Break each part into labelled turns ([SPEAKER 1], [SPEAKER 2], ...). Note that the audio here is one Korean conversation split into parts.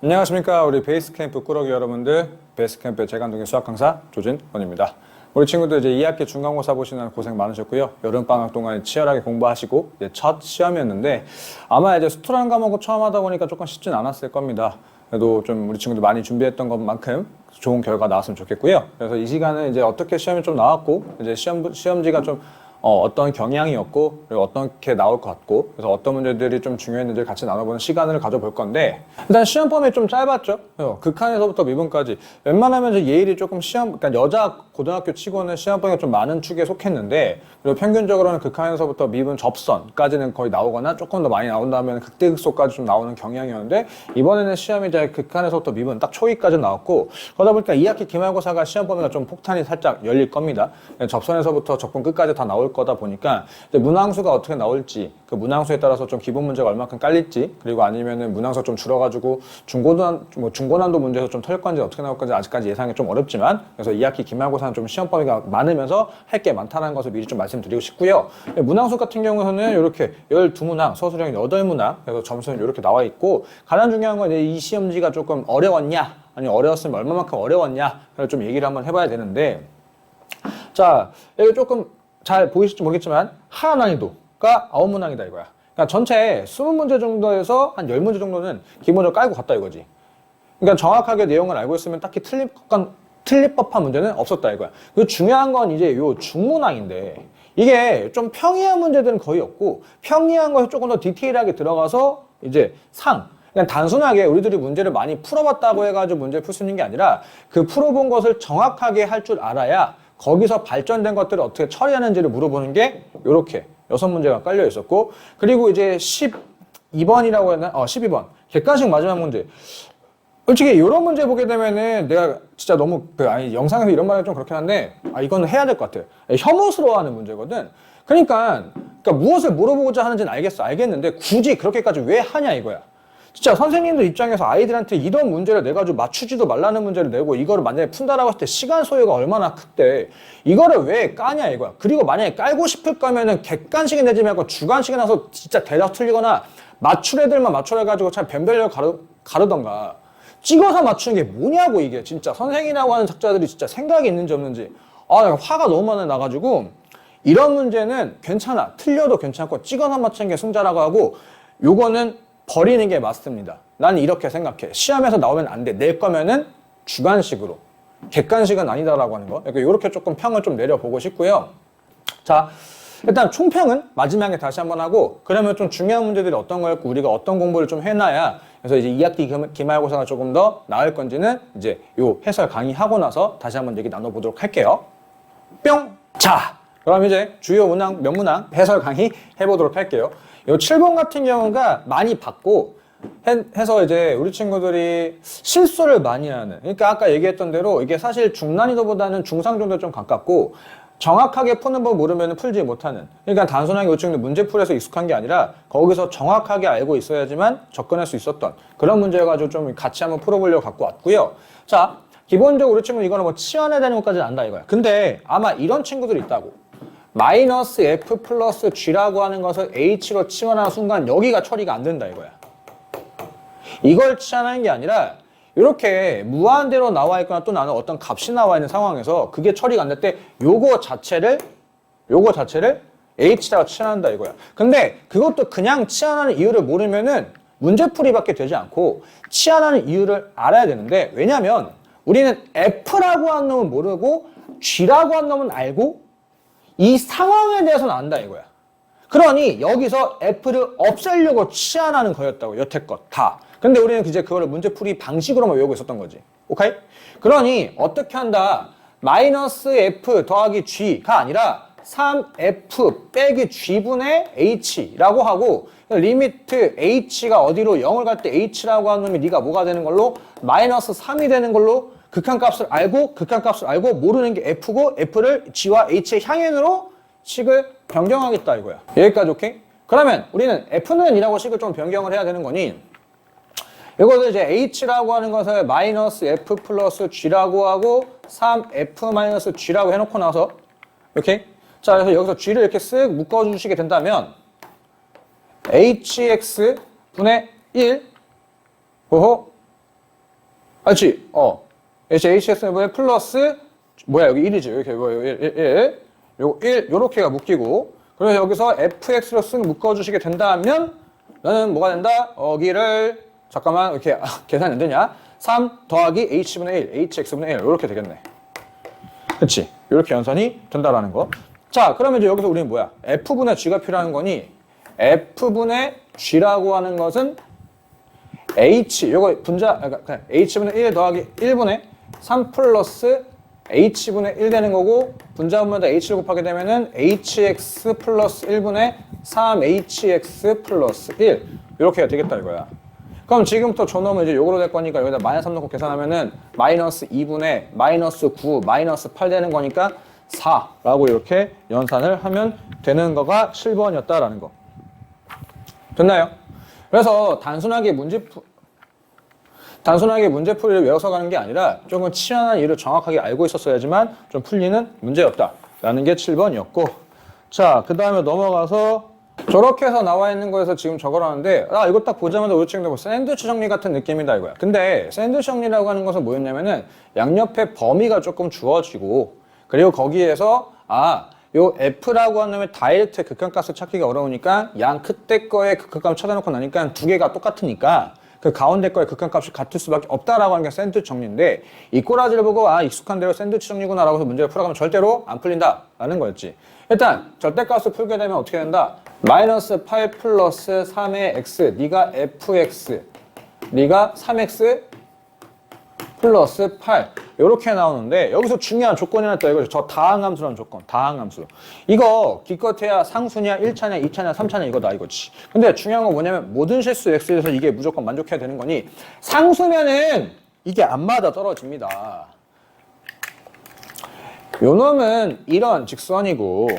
[SPEAKER 1] 안녕하십니까. 우리 베이스캠프 꾸러기 여러분들, 베이스캠프의 재간동의 수학 강사 조진원입니다. 우리 친구들 이제 2학기 중간고사 보시느라 고생 많으셨고요. 여름방학 동안 치열하게 공부하시고 이제 첫 시험이었는데 아마 이제 스토라는 과목을 처음 하다 보니까 조금 쉽진 않았을 겁니다. 그래도 좀 우리 친구들 많이 준비했던 것만큼 좋은 결과 나왔으면 좋겠고요. 그래서 이 시간은 이제 어떻게 시험이 좀 나왔고 이제 시험지가 좀 어떤 경향이었고 그리고 어떻게 나올 것 같고 그래서 어떤 문제들이 좀 중요했는지 같이 나눠보는 시간을 가져볼 건데 일단 시험 범위 좀 짧았죠. 극한에서부터 미분까지 웬만하면 이제 예일이 조금 그러니까 여자 고등학교 치고는 시험 범위가 좀 많은 축에 속했는데 그리고 평균적으로는 극한에서부터 미분 접선까지는 거의 나오거나 조금 더 많이 나온다면 극대극소까지 좀 나오는 경향이었는데 이번에는 시험이 이제 극한에서부터 미분 딱 초기까지 나왔고 그러다 보니까 2학기 기말고사가 시험 범위가 좀 폭탄이 살짝 열릴 겁니다. 접선에서부터 적분 끝까지 다 나올 거다 보니까 이제 문항수가 어떻게 나올지 그 문항수에 따라서 좀 기본 문제가 얼마큼 깔릴지 그리고 아니면은 문항수 좀 줄어가지고 중고난도 문제에서 좀 털 건지 어떻게 나올 건지 아직까지 예상이 좀 어렵지만 그래서 2학기 기말고사는 좀 시험 범위가 많으면서 할 게 많다는 것을 미리 좀 말씀드리고 싶고요. 문항수 같은 경우는 이렇게 12문항, 서술형 8문항 그래서 점수는 이렇게 나와 있고 가장 중요한 건 이제 이 시험지가 조금 어려웠냐 아니면 어려웠으면 얼마만큼 어려웠냐 좀 얘기를 한번 해봐야 되는데 자 여기 조금 잘 보이실지 모르겠지만 하하 난이도가 9문항이다 이거야. 그러니까 전체 20문제 정도에서 한 10문제 정도는 기본적으로 깔고 갔다 이거지. 그러니까 정확하게 내용을 알고 있으면 딱히 틀릴 법한 문제는 없었다 이거야. 그 중요한 건 이제 요 중문항인데 이게 좀 평이한 문제들은 거의 없고 평이한 것에 조금 더 디테일하게 들어가서 이제 그냥 단순하게 우리들이 문제를 많이 풀어봤다고 해가지고 문제를 풀 수 있는 게 아니라 그 풀어본 것을 정확하게 할 줄 알아야 거기서 발전된 것들을 어떻게 처리하는지를 물어보는 게 이렇게 6문제가 깔려 있었고 그리고 이제 12번이라고 했나? 12번 객관식 마지막 문제. 솔직히 이런 문제 보게 되면은 내가 진짜 너무 영상에서 이런 말은 좀 그렇긴 한데 이거는 해야 될 것 같아. 혐오스러워하는 문제거든. 그러니까 무엇을 물어보고자 하는지는 알겠는데 굳이 그렇게까지 왜 하냐 이거야. 진짜 선생님들 입장에서 아이들한테 이런 문제를 내가지고 맞추지도 말라는 문제를 내고 이거를 만약에 푼다라고 했을 때 시간 소요가 얼마나 크대. 이거를 왜 까냐 이거야. 그리고 만약에 깔고 싶을 거면은 객관식이 내지 말고 주관식에 나서 진짜 대답 틀리거나 맞출 애들만 맞춰가지고 참 변별력 가르던가. 찍어서 맞추는 게 뭐냐고 이게 진짜 선생이라고 하는 작자들이 진짜 생각이 있는지 없는지 화가 너무 많이 나가지고 이런 문제는 괜찮아. 틀려도 괜찮고 찍어서 맞추는 게 승자라고 하고 요거는 버리는 게 맞습니다. 나는 이렇게 생각해. 시험에서 나오면 안 돼. 낼 거면은 주관식으로. 객관식은 아니다라고 하는 거. 이렇게 조금 평을 좀 내려보고 싶고요. 자, 일단 총평은 마지막에 다시 한번 하고 그러면 좀 중요한 문제들이 어떤 거였고 우리가 어떤 공부를 좀 해놔야 그래서 이제 2학기 기말고사가 조금 더 나을 건지는 이제 요 해설 강의하고 나서 다시 한번 얘기 나눠보도록 할게요. 뿅! 자, 그럼 이제 주요 문항, 몇 문항 해설 강의 해보도록 할게요. 요 7번 같은 경우가 많이 받고 해서 이제 우리 친구들이 실수를 많이 하는 그러니까 아까 얘기했던 대로 이게 사실 중난이도보다는 중상 정도에 좀 가깝고 정확하게 푸는 법 모르면 풀지 못하는 그러니까 단순하게 우리 친구들 문제풀이에서 익숙한 게 아니라 거기서 정확하게 알고 있어야지만 접근할 수 있었던 그런 문제여가지고 좀 같이 한번 풀어보려고 갖고 왔고요. 자, 기본적으로 우리 친구는 이거는 뭐 치환해야 되는 것까지는 안다 이거야. 근데 아마 이런 친구들이 있다고. 마이너스 F 플러스 G라고 하는 것을 H로 치환하는 순간 여기가 처리가 안 된다 이거야. 이걸 치환하는 게 아니라 이렇게 무한대로 나와 있거나 또 나는 어떤 값이 나와 있는 상황에서 그게 처리가 안 될 때 요거 자체를 H라고 치환한다 이거야. 근데 그것도 그냥 치환하는 이유를 모르면은 문제풀이밖에 되지 않고 치환하는 이유를 알아야 되는데 왜냐면 우리는 F라고 한 놈은 모르고 G라고 한 놈은 알고 이 상황에 대해서는 안다 이거야. 그러니 여기서 F를 없애려고 치환하는 거였다고 여태껏 다. 근데 우리는 이제 그거를 문제풀이 방식으로만 외우고 있었던 거지. 오케이? 그러니 어떻게 한다? 마이너스 F 더하기 G가 아니라 3F 빼기 G분의 H라고 하고 리미트 H가 어디로 0을 갈 때 H라고 하는 놈이 네가 뭐가 되는 걸로 마이너스 3이 되는 걸로 극한값을 알고 모르는 게 F고 F를 G와 H의 향연으로 식을 변경하겠다 이거야. 여기까지 오케이? 그러면 우리는 F는 이라고 식을 좀 변경을 해야 되는 거니 이것을 이제 H라고 하는 것을 마이너스 F 플러스 G라고 하고 3F 마이너스 G라고 해놓고 나서 오케이? 자, 그래서 여기서 G를 이렇게 쓱 묶어주시게 된다면 HX 분의 1 호호 알지? HX는 플러스 뭐야 여기 1이지. 이렇게 뭐 1 요거 1 요렇게가 묶이고 그래서 여기서 fx로 쓱 묶어주시게 된다면 나는 뭐가 된다? 여기를 잠깐만 이렇게 계산이 안 되냐? 3 더하기 h분의 1, hx분의 1 이렇게 되겠네. 그치? 이렇게 연산이 된다라는 거. 자, 그러면 이제 여기서 우리는 뭐야? f분의 g가 필요한 거니 f분의 g라고 하는 것은 h, 요거 분자, 그러니까 h분의 1 더하기 1분의 3 플러스 h분의 1 되는 거고 분자분마다 h를 곱하게 되면은 hx 플러스 1분의 3hx 플러스 1 이렇게 되겠다 이거야. 그럼 지금부터 조놈은 이제 요거로 될 거니까 여기다 마이너스 3 넣고 계산하면은 마이너스 2분의 마이너스 9 마이너스 8 되는 거니까 4라고 이렇게 연산을 하면 되는 거가 7번이었다라는 거. 됐나요? 그래서 단순하게 문제풀이를 외워서 가는 게 아니라 조금 치환한 이유를 정확하게 알고 있었어야지만 좀 풀리는 문제였다라는 게 7번이었고 자, 그 다음에 넘어가서 저렇게 해서 나와 있는 거에서 지금 적어놨는데 이거 딱 보자마자 우리 친구들 뭐 샌드위치 정리 같은 느낌이다 이거야. 근데 샌드위치 정리라고 하는 것은 뭐였냐면은 양옆에 범위가 조금 주어지고 그리고 거기에서 요 F라고 하는 놈의 다이렉트 극한값을 찾기가 어려우니까 양 끝에 거의 극한값을 찾아놓고 나니까 두 개가 똑같으니까 그 가운데 거의 극한값이 같을 수밖에 없다라고 하는 게 샌드위치 정리인데 이 꼬라지를 보고 익숙한 대로 샌드위치 정리구나라고 해서 문제를 풀어가면 절대로 안 풀린다라는 거였지. 일단 절대값을 풀게 되면 어떻게 된다? 마이너스 8 플러스 3의 x 네가 fx 네가 3x 플러스 8 이렇게 나오는데 여기서 중요한 조건이 하나 있다 이거죠. 저 다항함수라는 조건. 다항함수. 이거 기껏해야 상수냐 1차냐 2차냐 3차냐 이거다 이거지. 근데 중요한 건 뭐냐면 모든 실수 x에서 이게 무조건 만족해야 되는 거니 상수면은 이게 안 맞아 떨어집니다. 요 놈은 이런 직선이고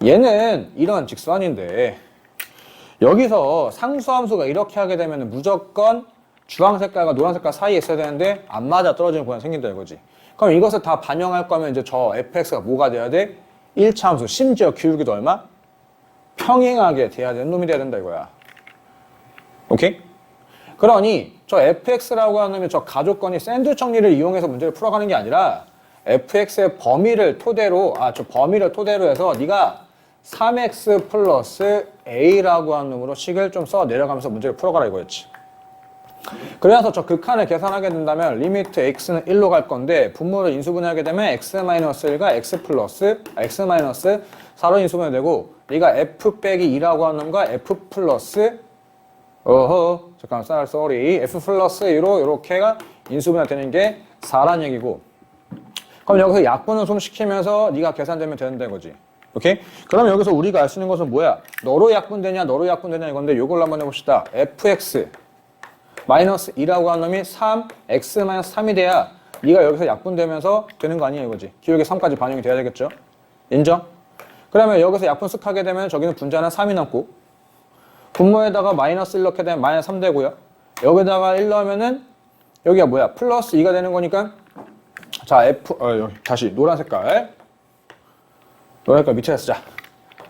[SPEAKER 1] 얘는 이런 직선인데 여기서 상수함수가 이렇게 하게 되면 무조건 주황 색깔과 노란 색깔 사이에 있어야 되는데 안 맞아 떨어지는 구간이 생긴다 이거지. 그럼 이것을 다 반영할 거면 이제 저 fx가 뭐가 돼야 돼? 1차 함수 심지어 기울기도 얼마? 평행하게 돼야 되는 놈이 돼야 된다 이거야. 오케이? 그러니 저 fx라고 하는 놈이 저 가족건이 샌드위치 정리를 이용해서 문제를 풀어가는 게 아니라 fx의 범위를 토대로 저 범위를 토대로 해서 네가 3x 플러스 a라고 하는 놈으로 식을 좀 써 내려가면서 문제를 풀어가라 이거였지. 그래서 저 극한을 계산하게 된다면 리미트 x는 1로 갈 건데 분모를 인수분해하게 되면 x-1과 x 4로 인수분해 되고 네가 f 빼기 2라고 하는 놈과 f 플러스 f 플러스 2로 이렇게가 인수분해 되는 게 4란 얘기고 그럼 여기서 약분을 좀 시키면서 네가 계산되면 되는데 거지. 오케이? 그럼 여기서 우리가 알 수 있는 것은 뭐야? 너로 약분되냐 너로 약분되냐 이건데 이걸로 한번 해봅시다. fx 마이너스 2라고 하는 놈이 3x 마이너스 3이 돼야 네가 여기서 약분되면서 되는 거 아니야 이거지. 기울기 3까지 반영이 돼야 되겠죠. 인정? 그러면 여기서 약분 쓱 하게 되면 저기는 분자는 3이 남고 분모에다가 마이너스 1 넣게 되면 마이너스 3 되고요. 여기다가 1 넣으면은 여기가 뭐야? 플러스 2가 되는 거니까 자 여기 다시 노란 색깔 밑에 쓰자.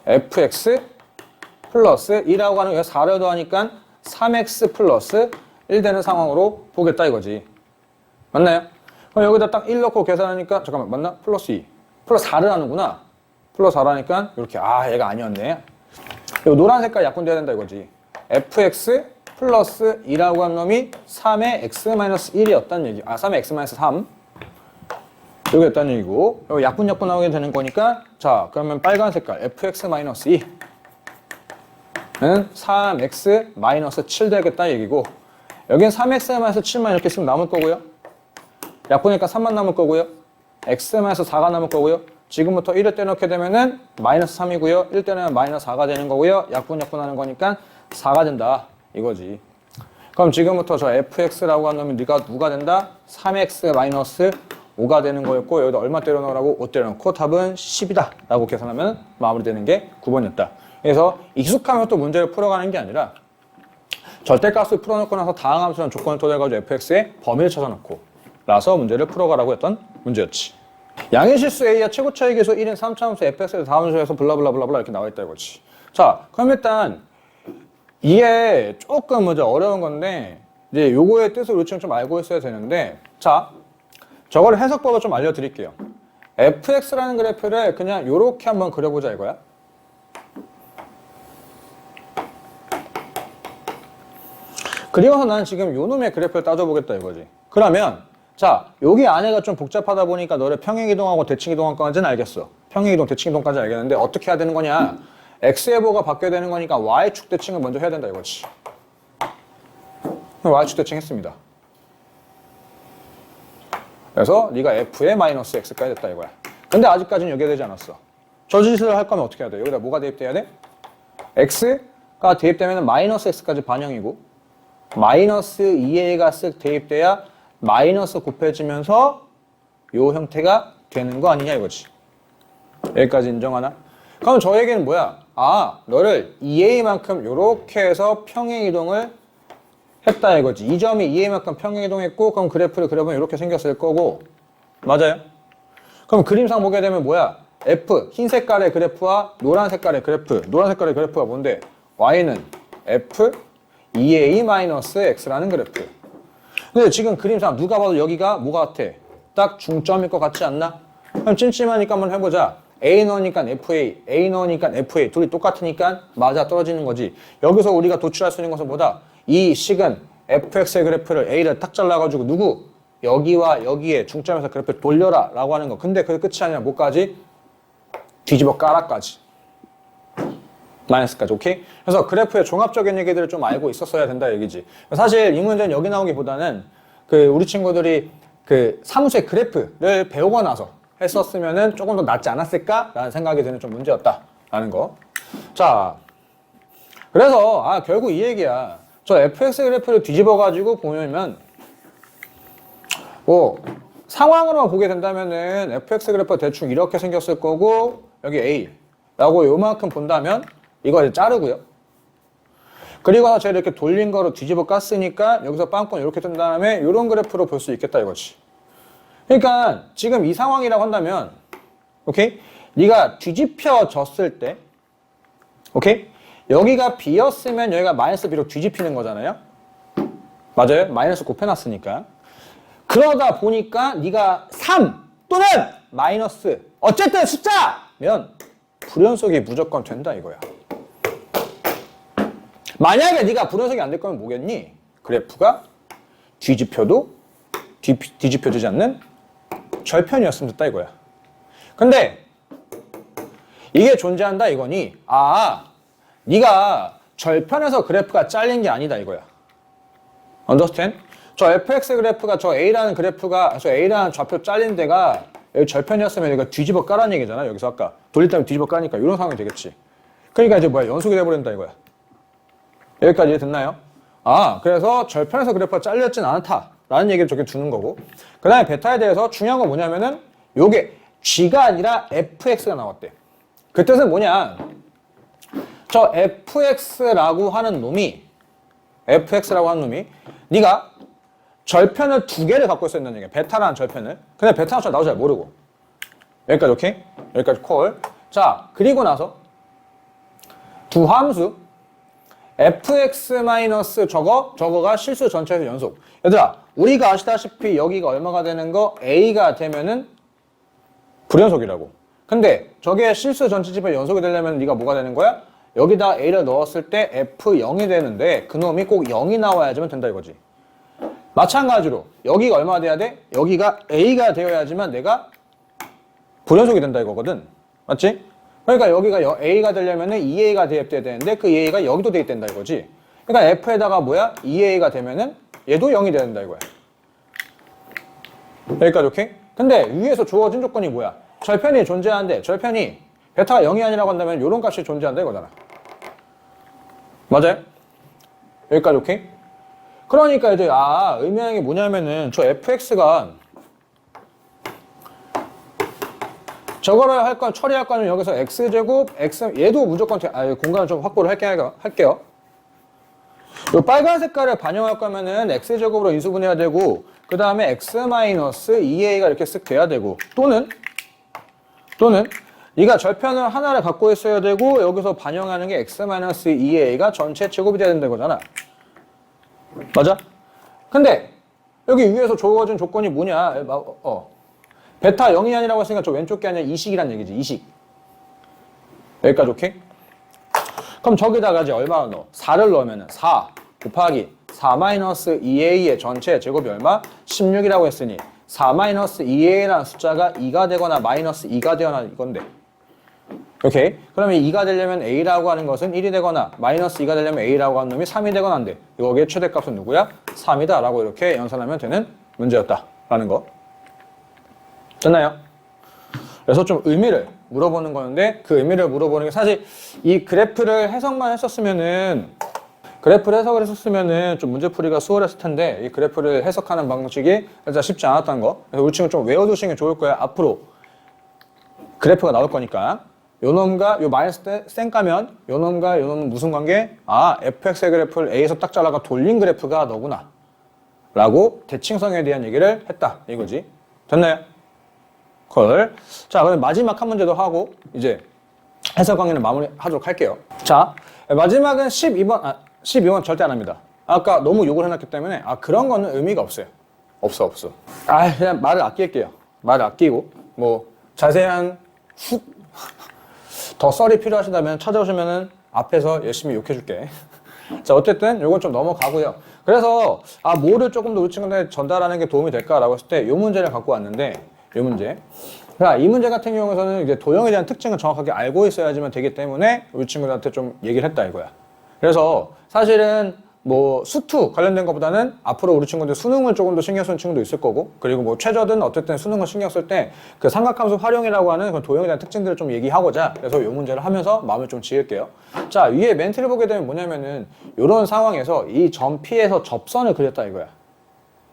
[SPEAKER 1] fx 플러스 2라고 하는 게 4를 더하니까 3x 플러스 1 되는 상황으로 보겠다 이거지. 맞나요? 그럼 여기다 딱 1 넣고 계산하니까 잠깐만 맞나? 플러스 2 플러스 4를 하는구나. 플러스 4라니까 이렇게 얘가 아니었네. 이 노란 색깔 약분돼야 된다 이거지. fx 플러스 2라고 한 놈이 3의 x-1이었다는 얘기. 3의 x-3 여기였다는 얘기고 여기 약분 나오게 되는 거니까 자 그러면 빨간 색깔 fx-2는 3x-7 되겠다 얘기고 여긴 3x-7만 이렇게 쓰면 남을 거고요. 약분이니까 3만 남을 거고요. x-4가 남을 거고요. 지금부터 1을 떼놓게 되면은 마이너스 3이고요. 1 떼놓으면 마이너스 4가 되는 거고요. 약분하는 거니까 4가 된다 이거지. 그럼 지금부터 저 fx라고 하는 놈이 누가 된다? 3x-5가 되는 거였고 여기다 얼마 때려 넣으라고? 5 때려 넣고 답은 10이다 라고 계산하면 마무리되는 게 9번이었다. 그래서 익숙하면 또 문제를 풀어가는 게 아니라 절대값을 풀어놓고 나서 다항함수라는 조건을 토대해가지고 fx의 범위를 찾아놓고 나서 문제를 풀어가라고 했던 문제였지. 양의 실수 a야 최고차의 계수 1인 3차함수 fx에서 다함수에서 블라블라블라블라 이렇게 나와 있다 이거지. 자 그럼 일단 이게 조금 어려운 건데 이제 요거의 뜻을 우리처럼 좀 알고 있어야 되는데, 자, 저거를 해석법을 좀 알려드릴게요. fx라는 그래프를 그냥 요렇게 한번 그려보자 이거야. 그리고서 난 지금 요 놈의 그래프를 따져보겠다 이거지. 그러면 자, 여기 안에가 좀 복잡하다 보니까 너를 평행이동하고 대칭이동까지는 알겠어. 평행이동, 대칭이동까지 알겠는데 어떻게 해야 되는 거냐? x의 보가 바뀌어야 되는 거니까 y축 대칭을 먼저 해야 된다 이거지. y축 대칭 했습니다. 그래서 네가 f의 마이너스 x까지 됐다 이거야. 근데 아직까지는 여기에 되지 않았어. 저 짓을 할 거면 어떻게 해야 돼? 여기다 뭐가 대입돼야 돼? x가 대입되면 마이너스 x까지 반영이고 마이너스 2a가 쓱 대입돼야 마이너스 곱해지면서 요 형태가 되는 거 아니냐 이거지. 여기까지 인정하나? 그럼 저에게는 뭐야? 아, 너를 2a만큼 요렇게 해서 평행이동을 했다 이거지. 이 점이 2a만큼 평행이동했고 그럼 그래프를 그려보면 이렇게 생겼을 거고 맞아요? 그럼 그림상 보게 되면 뭐야? f, 흰 색깔의 그래프와 노란 색깔의 그래프. 노란 색깔의 그래프가 뭔데? y는 f 2a-x라는 그래프. 근데 지금 그림상 누가 봐도 여기가 뭐가 같아? 딱 중점일 것 같지 않나? 그럼 찜찜하니까 한번 해보자. a 넣으니까 fa, a 넣으니까 fa. 둘이 똑같으니까 맞아 떨어지는 거지. 여기서 우리가 도출할 수 있는 것은 뭐다? 이 식은 fx의 그래프를 a를 딱 잘라가지고 누구? 여기와 여기에 중점에서 그래프를 돌려라 라고 하는 거. 근데 그게 끝이 아니라 뭐까지? 뒤집어 까라까지. 마이너스까지, 오케이? 그래서 그래프의 종합적인 얘기들을 좀 알고 있었어야 된다 얘기지. 사실 이 문제는 여기 나오기보다는 우리 친구들이 사무소의 그래프를 배우고 나서 했었으면은 조금 더 낫지 않았을까라는 생각이 드는 좀 문제였다라는 거. 자, 그래서 결국 이 얘기야. 저 fx 그래프를 뒤집어가지고 보면 뭐 상황으로만 보게 된다면은 fx 그래프가 대충 이렇게 생겼을 거고 여기 a라고 요만큼 본다면 이거 이제 자르고요. 그리고 제가 이렇게 돌린 거로 뒤집어 깠으니까 여기서 빵빵 이렇게 뜬 다음에 이런 그래프로 볼 수 있겠다 이거지. 그러니까 지금 이 상황이라고 한다면 오케이? 네가 뒤집혀졌을 때 오케이? 여기가 b였으면 여기가 마이너스 b로 뒤집히는 거잖아요. 맞아요? 마이너스 곱해놨으니까. 그러다 보니까 네가 3 또는 마이너스 어쨌든 숫자면 불연속이 무조건 된다 이거야. 만약에 네가 불연속이 안 될 거면 뭐겠니? 그래프가 뒤집혀도 뒤집혀지지 않는 절편이었으면 됐다 이거야. 근데 이게 존재한다 이거니 네가 절편에서 그래프가 잘린 게 아니다 이거야. Understand? 저 fx 그래프가 저 a라는 그래프가 저 a라는 좌표 잘린 데가 여기 절편이었으면 여기가 뒤집어 까라는 얘기잖아. 여기서 아까 돌릴 때면 뒤집어 까니까 이런 상황이 되겠지. 그러니까 이제 뭐야? 연속이 돼버린다 이거야. 여기까지 이해됐나요? 그래서 절편에서 그래프가 잘렸진 않다라는 얘기를 저기 두는 거고 그 다음에 베타에 대해서 중요한 건 뭐냐면은 요게 g가 아니라 fx가 나왔대. 그 뜻은 뭐냐? 저 fx라고 하는 놈이 네가 절편을 두 개를 갖고 있어야 된다는 얘기야. 베타라는 절편을. 근데 베타는 나도 잘 모르고. 여기까지 오케이? 여기까지 콜. 자, 그리고 나서 두 함수 fx 마이너스 저거가 실수 전체에서 연속. 얘들아, 우리가 아시다시피 여기가 얼마가 되는 거? a가 되면은 불연속이라고. 근데 저게 실수 전체 집에 연속이 되려면 네가 뭐가 되는 거야? 여기다 a를 넣었을 때 f0이 되는데 그놈이 꼭 0이 나와야지만 된다 이거지. 마찬가지로 여기가 얼마가 돼야 돼? 여기가 a가 되어야지만 내가 불연속이 된다 이거거든. 맞지? 그러니까 여기가 a가 되려면은 2a가 대입돼야 되는데 그 2a가 여기도 대입된다 이거지. 그러니까 f에다가 뭐야? 2a가 되면은 얘도 0이 된다 이거야. 여기까지 오케이? 근데 위에서 주어진 조건이 뭐야? 절편이 존재하는데 절편이 베타가 0이 아니라고 한다면 이런 값이 존재한다 이거잖아. 맞아요? 여기까지 오케이? 그러니까 이제 의미하는 게 뭐냐면은 저 fx가 저거를 처리할 거는 여기서 x제곱 x 얘도 무조건 공간을 좀 확보를 할게요. 요 빨간 색깔을 반영할 거면은 x제곱으로 인수분해야 되고 그 다음에 x 마이너스 2a가 이렇게 쓱 돼야 되고 또는 네가 절편을 하나를 갖고 있어야 되고 여기서 반영하는 게 x 마이너스 2a가 전체 제곱이 돼야 된다는 거잖아. 맞아? 근데 여기 위에서 주어진 조건이 뭐냐? 베타 0이 아니라고 했으니까 저 왼쪽 게 아니라 이식이란 얘기지. 이식. 여기까지 오케이? 그럼 저기다가 이제 얼마나 넣어? 4를 넣으면은 4 곱하기 4 마이너스 2a의 전체 제곱이 얼마? 16이라고 했으니 4 마이너스 2a라는 숫자가 2가 되거나 마이너스 2가 되거나 이건데. 오케이? 그러면 2가 되려면 a라고 하는 것은 1이 되거나 마이너스 2가 되려면 a라고 하는 놈이 3이 되거나 한대. 여기에 최대값은 누구야? 3이다 라고 이렇게 연산하면 되는 문제였다 라는 거. 됐나요? 그래서 좀 의미를 물어보는 거였는데 그 의미를 물어보는 게 사실 이 그래프를 해석만 했었으면은 좀 문제풀이가 수월했을 텐데 이 그래프를 해석하는 방식이 진짜 쉽지 않았다는 거. 그래서 우리 친구 좀 외워두시는 게 좋을 거야. 앞으로 그래프가 나올 거니까 요 놈과 요 마이너스 쌩까면 요 놈과 요 놈은 무슨 관계? 아, fx의 그래프를 a에서 딱 잘라가 돌린 그래프가 너구나 라고 대칭성에 대한 얘기를 했다 이거지. 됐나요? 콜. 자, 그럼 마지막 한 문제도 하고 이제 해석 강의는 마무리하도록 할게요. 자, 마지막은 12번 절대 안 합니다. 아까 너무 욕을 해놨기 때문에 그런 거는 의미가 없어요. 없어. 그냥 말을 아낄게요. 말을 아끼고 뭐 자세한 더 썰이 필요하시다면 찾아오시면은 앞에서 열심히 욕해줄게. 자, 어쨌든 요건 좀 넘어가고요. 그래서 뭐를 조금 더 우리 친구들한테 전달하는 게 도움이 될까라고 했을 때 요 문제를 갖고 왔는데 이 문제. 그러니까 이 문제 같은 경우에는 이제 도형에 대한 특징을 정확하게 알고 있어야지만 되기 때문에 우리 친구들한테 좀 얘기를 했다 이거야. 그래서 사실은 뭐 수투 관련된 것보다는 앞으로 우리 친구들 수능을 조금 더 신경 쓰는 친구도 있을 거고 그리고 뭐 최저든 어쨌든 수능을 신경 쓸 때 그 삼각함수 활용이라고 하는 그 도형에 대한 특징들을 좀 얘기하고자 그래서 이 문제를 하면서 마음을 좀 지을게요. 자, 위에 멘트를 보게 되면 뭐냐면은 이런 상황에서 이 점 P에서 접선을 그렸다 이거야.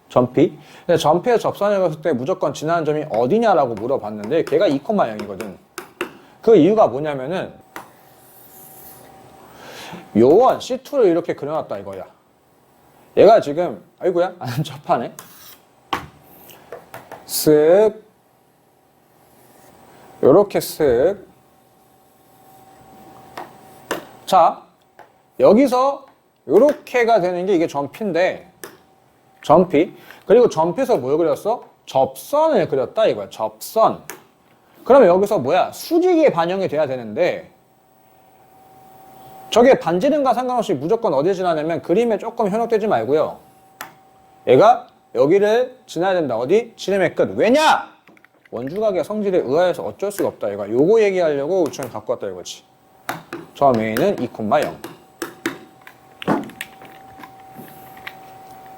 [SPEAKER 1] 점 P. 근데 점 P에서 접선을 그렸을 때 무조건 지나는 점이 어디냐라고 물어봤는데 걔가 2,0이거든. 그 이유가 뭐냐면은 요원 C2를 이렇게 그려놨다 이거야. 얘가 지금 아이고야 안 접하네. 쓱 요렇게 쓱. 자, 여기서 요렇게가 되는 게 이게 점 P인데 점 P. 그리고 점 P에서 뭘 그렸어? 접선을 그렸다 이거야. 접선. 그러면 여기서 뭐야? 수직이 반영이 돼야 되는데 저게 반지름과 상관없이 무조건 어디 지나냐면 그림에 조금 현혹되지 말고요. 얘가 여기를 지나야 된다. 어디? 지름의 끝. 왜냐? 원주각의 성질에 의하여서 어쩔 수가 없다. 얘가 요거 얘기하려고 우측을 갖고 왔다 이거지. 점 A는 2,0.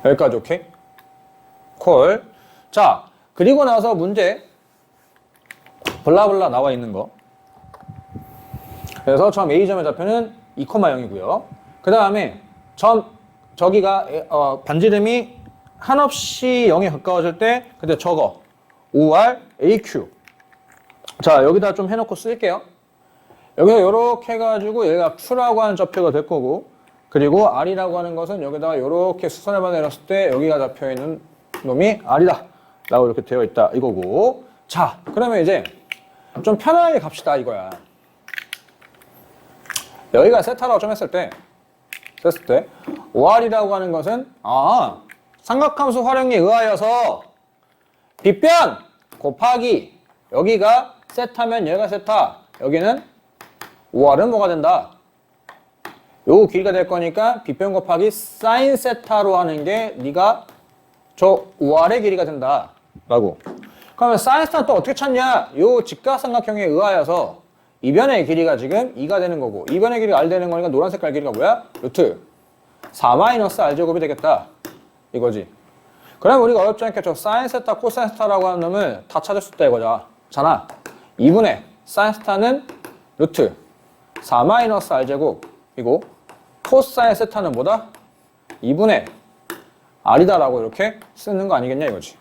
[SPEAKER 1] 여기까지 오케이? 콜. 자, 그리고 나서 문제 블라블라 나와 있는 거. 그래서 점 A점의 좌표는 2,0이고요. 그 다음에 저기가 반지름이 한없이 0에 가까워질 때 그때 저거 OR AQ. 자, 여기다 좀 해놓고 쓸게요. 여기서 이렇게 해가지고 얘가 Q라고 하는 좌표가 될 거고 그리고 R이라고 하는 것은 여기다가 이렇게 수선을 받아내렸을 때 여기가 잡혀있는 놈이 R이다 라고 이렇게 되어 있다 이거고. 자, 그러면 이제 좀 편안하게 갑시다 이거야. 여기가 세타라고 좀 했을 때 OR이라고 하는 것은 삼각함수 활용에 의하여서 빗변 곱하기 여기가 세타면 여기가 세타 여기는 OR은 뭐가 된다? 요 길이가 될 거니까 빗변 곱하기 사인 세타로 하는 게 네가 저 OR의 길이가 된다 라고. 그러면 사인 세타는 또 어떻게 찾냐? 요 직각삼각형에 의하여서 이 변의 길이가 지금 2가 되는 거고 이 변의 길이가 R 되는 거니까 노란 색깔 길이가 뭐야? 루트 4-R 제곱이 되겠다 이거지. 그러면 우리가 어렵지 않게 저 사인 세타, 코사인 세타라고 하는 놈을 다 찾을 수 있다 이거잖아. 2분의 사인 세타는 루트 4-R 제곱이고 코사인 세타는 뭐다? 2분의 R이다 라고 이렇게 쓰는 거 아니겠냐 이거지.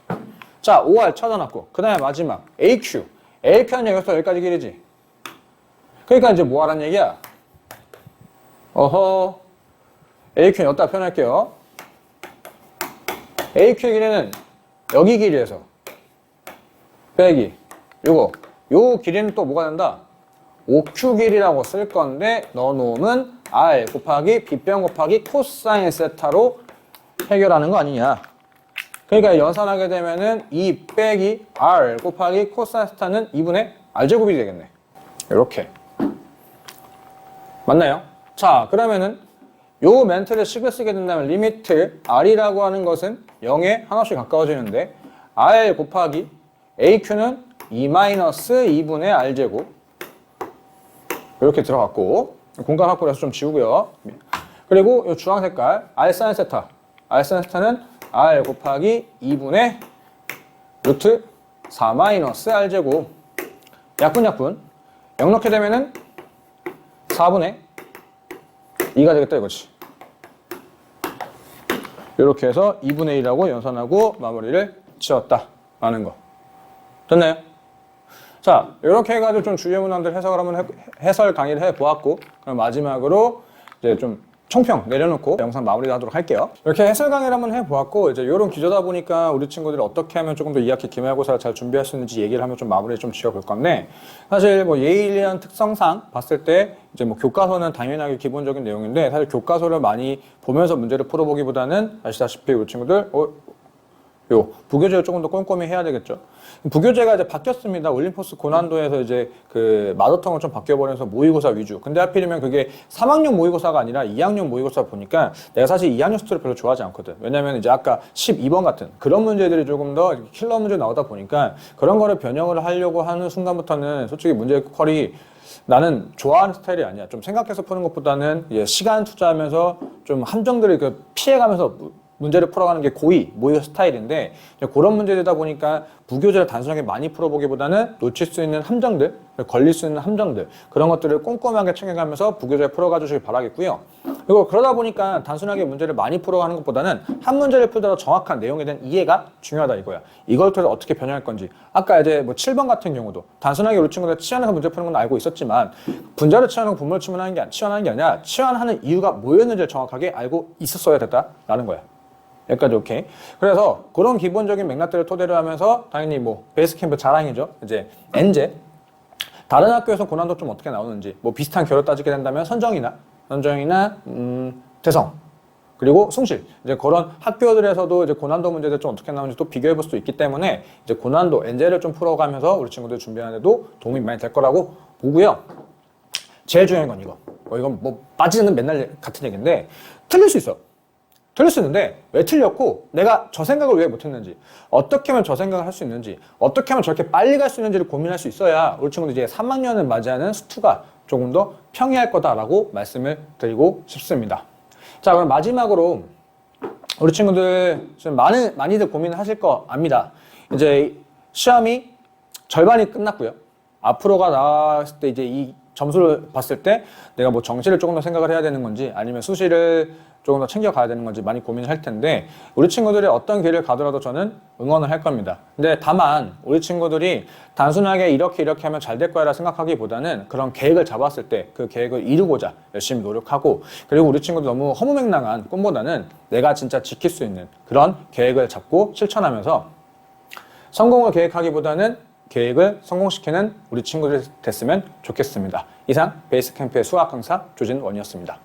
[SPEAKER 1] 자, OR 찾아놨고 그 다음에 마지막 AQ. AQ는 여기서 여기까지 길이지. 그러니까 이제 뭐 하라는 얘기야? AQ는 여기다 표현할게요. AQ의 길이는 여기 길이에서 빼기 요 길이는 또 뭐가 된다? OQ 길이라고 쓸 건데 넣어놓으면 R 곱하기 B변 곱하기 코사인 세타로 해결하는 거 아니냐 그러니까 연산하게 되면은 2 빼기 R 곱하기 코사인 스타는 2분의 R제곱이 되겠네. 이렇게. 맞나요? 자, 그러면은 요 멘트를 식을 쓰게 된다면 리미트 R이라고 하는 것은 0에 하나씩 가까워지는데 R 곱하기 AQ는 2-2분의 R제곱 이렇게 들어갔고 공간 확보를 해서 좀 지우고요. 그리고 이 주황 색깔 R 사인 세타 R는 R 곱하기 2분의 루트 4-R제곱 약분 0 넣게 되면은 4분의 2가 되겠다 이거지. 이렇게 해서 2분의 1하고 연산하고 마무리를 지었다 라는 거. 됐나요? 자, 이렇게 해가지고 좀 주요 문항들 해석을 한번 해설 강의를 해보았고, 그럼 마지막으로 이제 좀 총평 내려놓고 영상 마무리 하도록 할게요. 이렇게 해설 강의를 한번 해보았고, 이제 이런 기저다 보니까 우리 친구들이 어떻게 하면 조금 더 2학기 기말고사를 잘 준비할 수 있는지 얘기를 하면 좀 마무리를 좀 지어볼 건데, 사실 뭐 예일이라는 특성상 봤을 때 이제 뭐 교과서는 당연하게 기본적인 내용인데, 사실 교과서를 많이 보면서 문제를 풀어보기보다는 아시다시피 우리 친구들, 요 부교재를 조금 더 꼼꼼히 해야 되겠죠. 부교재가 이제 바뀌었습니다. 올림포스 고난도에서 이제 그 마더텅을 좀 바뀌어버려서 모의고사 위주. 근데 하필이면 그게 3학년 모의고사가 아니라 2학년 모의고사 보니까 내가 사실 2학년 수트를 별로 좋아하지 않거든. 왜냐면 이제 아까 12번 같은 그런 문제들이 조금 더 킬러 문제 나오다 보니까 그런 거를 변형을 하려고 하는 순간부터는 솔직히 문제 퀄이 나는 좋아하는 스타일이 아니야. 좀 생각해서 푸는 것보다는 시간 투자하면서 좀 함정들을 피해가면서 문제를 풀어가는 게 고의, 모의 스타일인데 그런 문제들이다 보니까 부교재를 단순하게 많이 풀어보기보다는 놓칠 수 있는 함정들, 걸릴 수 있는 함정들 그런 것들을 꼼꼼하게 챙겨가면서 부교재를 풀어가 주시길 바라겠고요. 그리고 그러다 보니까 단순하게 문제를 많이 풀어가는 것보다는 한 문제를 풀더라도 정확한 내용에 대한 이해가 중요하다 이거야. 이걸 통해서 어떻게 변형할 건지. 아까 이제 뭐 7번 같은 경우도 단순하게 우리 친구들 치환해서 문제 푸는 건 알고 있었지만 분자를 치환하고 분모를 치환하는 게 아니라 치환하는 이유가 뭐였는지를 정확하게 알고 있었어야 됐다라는 거야. 여기까지 오케이. 그래서 그런 기본적인 맥락들을 토대로 하면서 당연히 뭐 베이스캠프 자랑이죠. 이제 엔제 다른 학교에서 고난도 좀 어떻게 나오는지 뭐 비슷한 결을 따지게 된다면 선정이나 대성 그리고 숭실 이제 그런 학교들에서도 이제 고난도 문제들 좀 어떻게 나오는지 또 비교해 볼 수 있기 때문에 이제 고난도 엔제를 좀 풀어가면서 우리 친구들 준비하는데도 도움이 많이 될 거라고 보고요. 제일 중요한 건 이거. 이건 뭐 빠지는 맨날 같은 얘기인데 틀릴 수 있어. 틀릴 수 있는데 왜 틀렸고 내가 저 생각을 왜 못했는지 어떻게 하면 저 생각을 할 수 있는지 어떻게 하면 저렇게 빨리 갈 수 있는지를 고민할 수 있어야 우리 친구들 이제 3학년을 맞이하는 수투가 조금 더 평이할 거다라고 말씀을 드리고 싶습니다. 자, 그럼 마지막으로 우리 친구들 좀 많이들 고민을 하실 거 압니다. 이제 시험이 절반이 끝났고요. 앞으로가 나왔을 때 이제 이 점수를 봤을 때 내가 뭐 정시를 조금 더 생각을 해야 되는 건지 아니면 수시를 조금 더 챙겨가야 되는 건지 많이 고민을 할 텐데 우리 친구들이 어떤 길을 가더라도 저는 응원을 할 겁니다. 근데 다만 우리 친구들이 단순하게 이렇게 하면 잘 될 거야 라 생각하기보다는 그런 계획을 잡았을 때 그 계획을 이루고자 열심히 노력하고 그리고 우리 친구들 너무 허무맹랑한 꿈보다는 내가 진짜 지킬 수 있는 그런 계획을 잡고 실천하면서 성공을 계획하기보다는 계획을 성공시키는 우리 친구들이 됐으면 좋겠습니다. 이상 베이스캠프의 수학 강사 조진원이었습니다.